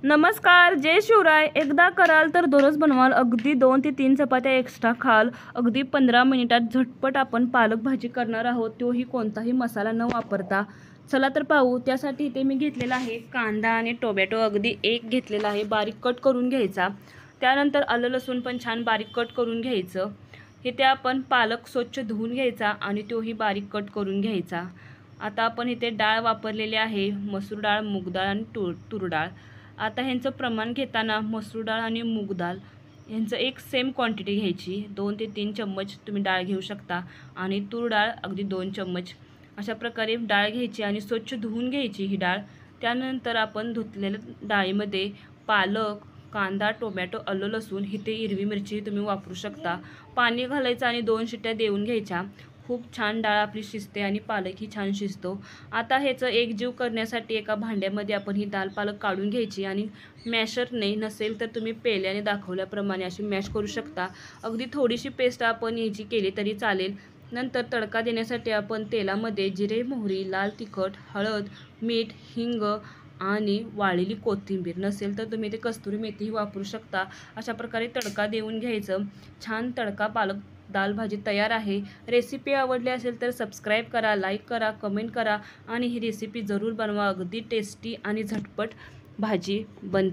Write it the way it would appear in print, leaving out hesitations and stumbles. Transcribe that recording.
नमस्कार, जय शिवराय. एकदा कराल तर दररोज बनवाल. अगदी 2 ते 3 चपात्या एक्स्ट्रा खाल. अगदी 15 मिनिटात झटपट आपण पालक भाजी करणार आहोत, तोही कोणताही मसाला न वापरता. चला तर पाहू. त्यासाठी इथे मी घेतलेला आहे कांदा आणि टोमॅटो अगदी एक घेतलेला आहे, बारीक कट करून घ्यायचा. त्यानंतर आलं लसूण पण छान बारीक कट करून घ्यायचं. इथे आपण पालक स्वच्छ धुवून घ्यायचा आणि तोही बारीक कट करून घ्यायचा. आता आपण इथे डाळ वापरलेली आहे, मसूर डाळ, मूग डाळ आणि तूर डाळ. आता ह्यांचं प्रमाण घेताना मसूर डाळ आणि मूग डाळ ह्यांचं एक सेम क्वांटिटी घ्यायची. 2 ते 3 चम्मच तुम्ही डाळ घेऊ शकता आणि तूर डाळ अगदी 2 चम्मच. अशा प्रकारे डाळ घ्यायची आणि स्वच्छ धुवून घ्यायची ही डाळ. त्यानंतर आपण धुतलेल्या डाळीमध्ये पालक, कांदा, टोमॅटो, आलं लसूण, इथे हिरवी मिरची तुम्ही वापरू शकता. पाणी घालायचं आणि 2 शिट्ट्या देऊन घ्यायच्या. खूप छान डाळ आपली शिजते आणि पालकही छान शिजतो. आता ह्याचं एकजीव करण्यासाठी एका भांड्यामध्ये आपण ही डाळ पालक काढून घ्यायची आणि मॅशरने नसेल तर तुम्ही पेल्याने दाखवल्याप्रमाणे अशी मॅश करू शकता. अगदी थोडीशी पेस्ट आपण ह्याची केली तरी चालेल. नंतर तडका देण्यासाठी आपण तेलामध्ये जिरे, मोहरी, लाल तिखट, हळद, मीठ, हिंग आणि वाळलेली कोथिंबीर, नसेल तर तुम्ही ते कस्तुरी मेथीही वापरू शकता. अशा प्रकारे तडका देऊन घ्यायचं. छान तडका पालक दाल भाजी तयार आहे. रेसिपी आवडली असेल तर सबस्क्राईब करा, लाईक करा, कमेंट करा आणि ही रेसिपी जरूर बनवा. अगदी टेस्टी आणि झटपट भाजी बनते.